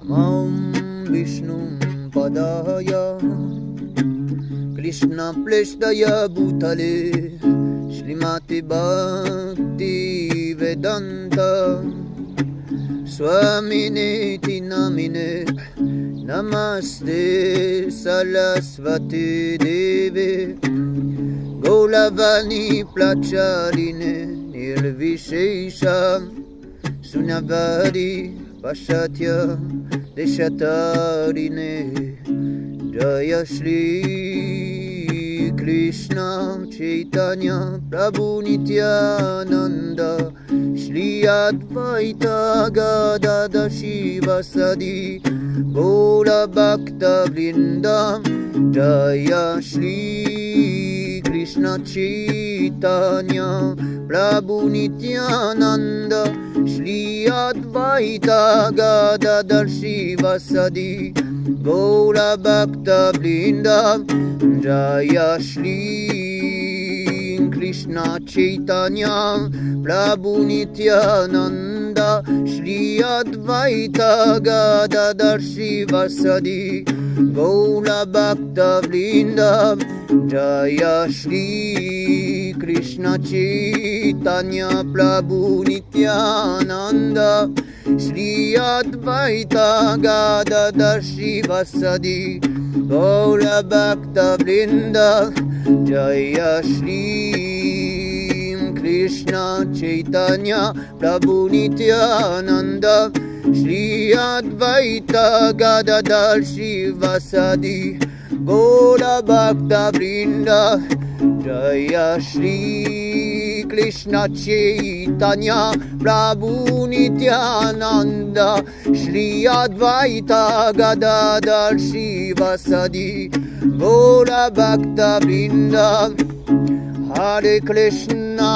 Namam Vishnum Padaya Krishna Pleshtaya Bhutale Srimati Bhakti Vedanta Swaminiti Namine Namaste Sarasvati Devi Gauravani Plachaline Nirvishesha Sunyavari Pashatya Deshatarine Jaya Shri Krishna Chaitanya Prabhu Nityananda Shri Advaita Gadada Shivasadi Gaura Bhakta Vrinda Jaya Shri Krishna Chaitanya Prabhu Nityananda Shri Advaita Gadadhar Shivasadi Gaura Bhakta Vrinda Jaya Shri Krishna Chaitanya Prabhu Nityananda Shri Advaita Gadadhar Shivasadi Gaura Bhakta Vrinda Jaya Shri Krishna Chaitanya Prabhu Nityananda Shri Advaita Gadadhar Shivasadi Gaura Bhakta Vrinda Jaya Shri Krishna Chaitanya Prabhu Nityananda Shri Advaita Gadadhar Shivasadi Gaura Bhakta Vrinda Jaya Shri Krishna Chaitanya Prabhu Nityananda Shri Advaita Gadadhar Shivasadi Gaura Bhakta Vrinda Hare Krishna,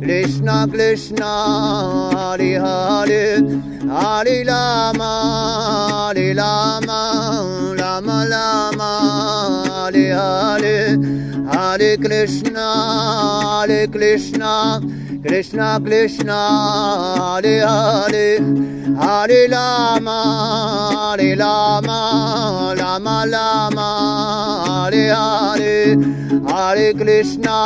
Krishna Krishna, Hare Hare, Hare Rama, Rama Rama, Hare Hare, Hare Krishna, Krishna Krishna, Hare Hare, Hare Rama, Rama Rama, Hare Hare, Hare Krishna,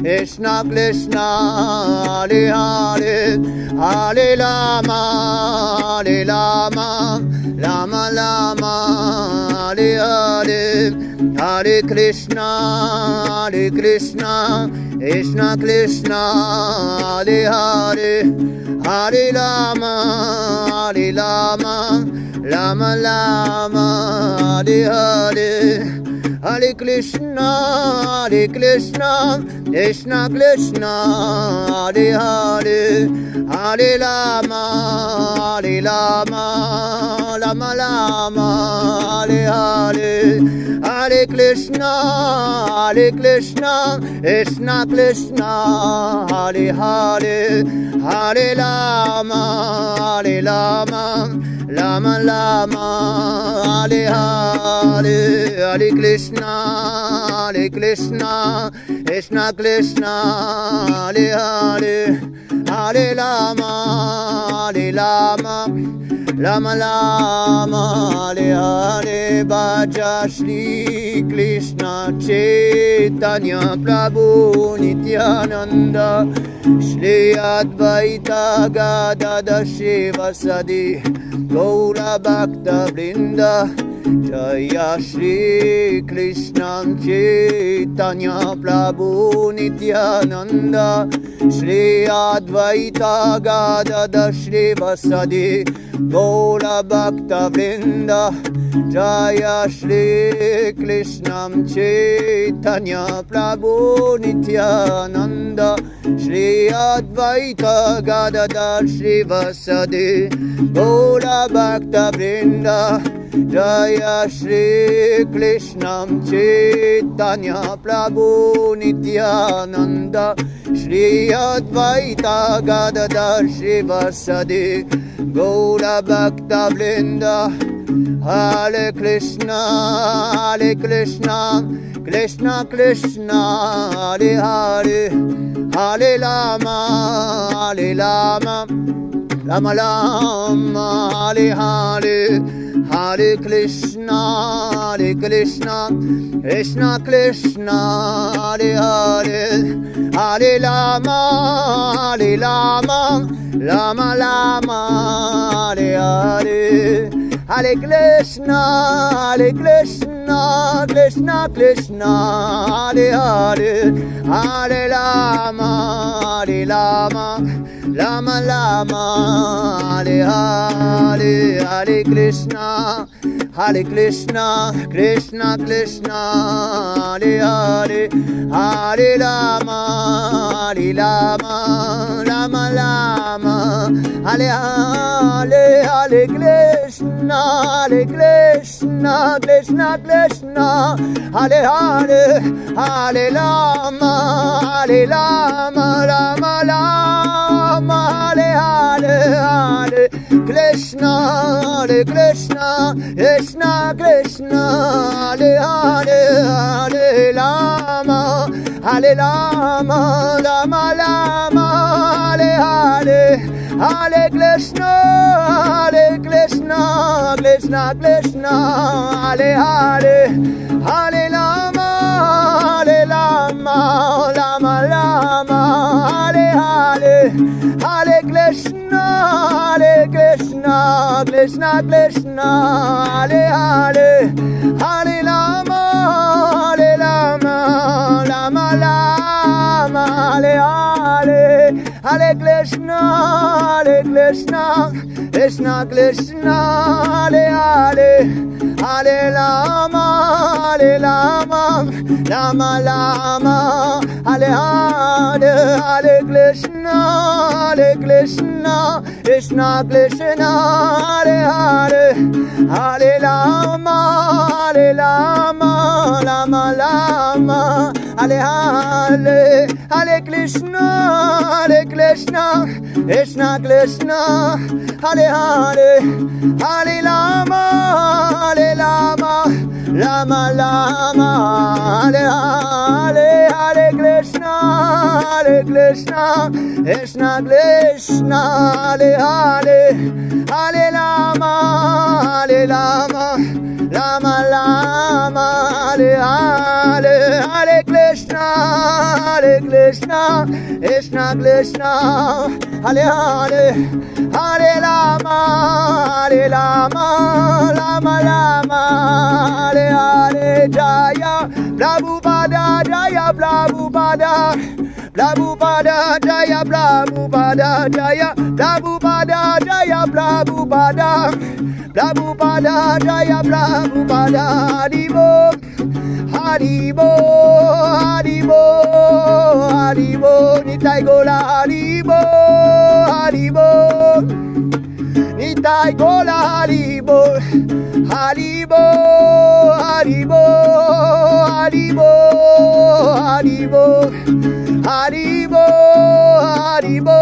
Krishna Krishna, Hare Hare, Hare Rama, Rama Rama, Hare Hare, Hare Krishna, Krishna Krishna, Hare Hare, Hare Rama, Rama Rama, Hare Hare, Hare Krishna, Krishna Krishna, Hare Hare, Hare Rama, Rama Rama, Hare Hare, Hare Krishna, Krishna Krishna, Hare Hare, Hare Rama, Rama Rama, Hare Hare, Hare Krishna, Krishna Krishna, Hare Hare, Hare Rama, Rama Rama, Hare Hare, Bhaja Shri Krishna Chaitanya Prabhu Nityananda Shri Advaita Gadadhar Shivasadi Gaura Bhakta Vrinda Jaya Shri Krishna Chaitanya Prabhu Nityananda Shri Advaita Gadadhar Shivasadi Gaura Bhakta Vrinda Jaya Shri Krishna Chaitanya Prabhu Nityananda Shri Advaita Gadadhar Shivasadi Gaura Bhakta Vrinda Jaya Shri Krishna Chaitanya Prabhu Nityananda Shri Advaita Gadadhar Shivasadi Gaura Bhakta Vrinda Hare Krishna, Krishna Krishna, Hare Hare, Hare Rama, Lama Lama, Hare Hare, Hare Krishna, Krishna Krishna, Hare Hare, Hare Lama, Lama Lama, Hare Hare, Hare Krishna, Krishna Krishna, Hare Hare, Hare Lama, Lama Lama, Hare Hare, Hare Krishna, Krishna Krishna, Hare Hare, Hare Lama, Lama Lama, Hare Hare, Hare Krishna, Krishna Krishna, Hare Hare, Hare Lama, Lama Lama, Hare Hare, Hare Krishna, Krishna Krishna, Hare Hare, Hare Lama, Lama Lama, Hare Hare, Hare Krishna, Krishna Krishna, Hare Hare, Hare Lama, Lama Lama, Hare Hare, Hare Krishna, Krishna Krishna, Hare Hare, Hare Lama, Lama Lama, Hare Hare, Hare Krishna, Krishna Krishna, Hare Hare, Hare Lama, Lama Lama, Hare Hare, Hare Krishna, Krishna Krishna, Hare Hare, Hare Lama, Lama Lama, Hare Hare, Hare Krishna, Krishna Krishna, Hare Hare, Hare Lama, Lama Lama, Hare Hare, Hare Krishna, Krishna Krishna, Hare Hare, Hare Lama, Lama Lama, Hare Hare, Hare Krishna, Krishna Krishna, Hare Hare, Hare Lama, Lama Lama, Hare Hare, Jaya Prabhupada, Jaya Prabhupada, Prabhupada, Jaya Prabhupada, Jaya Prabhupada, Jaya Prabhupada, Prabhupada, Jaya Prabhupada, Haribo, Haribo, Haribo, Haribo, Nitai Gola, Haribo, Haribo, Nitai Gola, Haribo, Haribo, Haribo, Haribo, Haribo, Haribo, Haribo,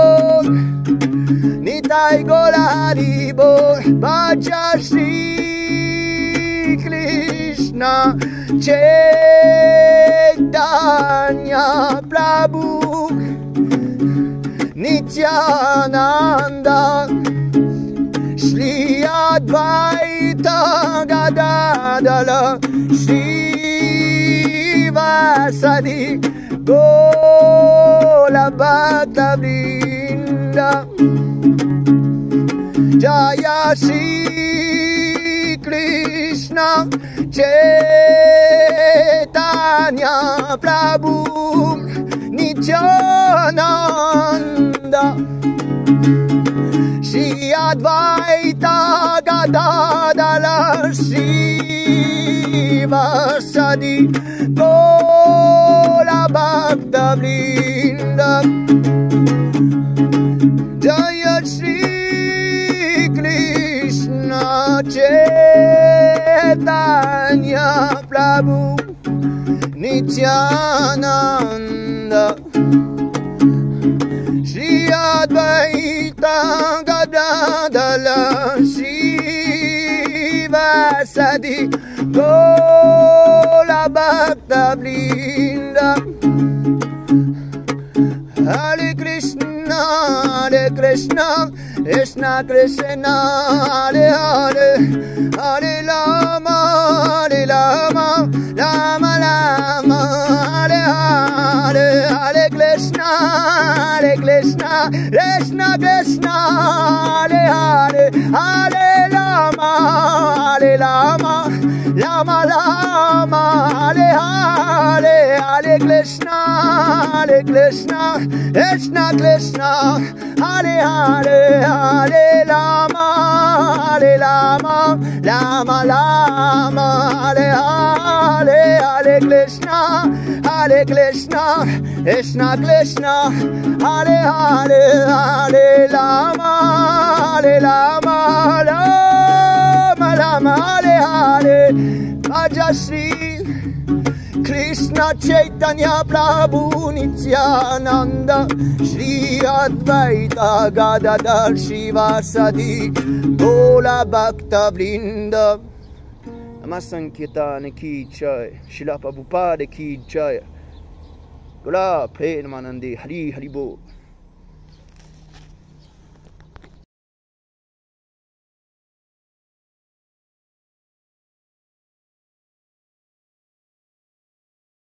Nitai Gola, Haribo, Bhaja Shri Krishna Chaitanya Prabhu Nityananda Shri Advaita Gadadala Shri Vasadi Gola Bhakta Vrinda Jaya Shri Krishna Chaitanya Prabhu Nityananda Shri Advaita Gadadala Shri Vasadi Gola Bhakta Vrinda Jaya Shri Krishna Chaitanya Prabhu Nityananda Shri Advaita Gadadala Shri Vasadi Gola Bhakta Vrinda Hare Krishna Krishna Krishna Hare Hare Hare Rama Hare Rama Rama Rama Hare Hare Hare Krishna Krishna Krishna Hare Hare Hare Rama Rama Rama Hare Hare Hare Krishna Krishna Krishna Hare Hare Hare Rama Rama Rama Hare Hare Hare Krishna Krishna Krishna Hare Hare Hare Rama Rama Rama Hare Hare Bhaja Shri Krishna Chaitanya Prabhu Nityananda Shri Advaita Gadadhar Shivasadi Gola Bhakta Vrinda Namasankirtana Ki Jai Srila Prabhupada Ki Jai Gola Premanandi Hari Hari Bol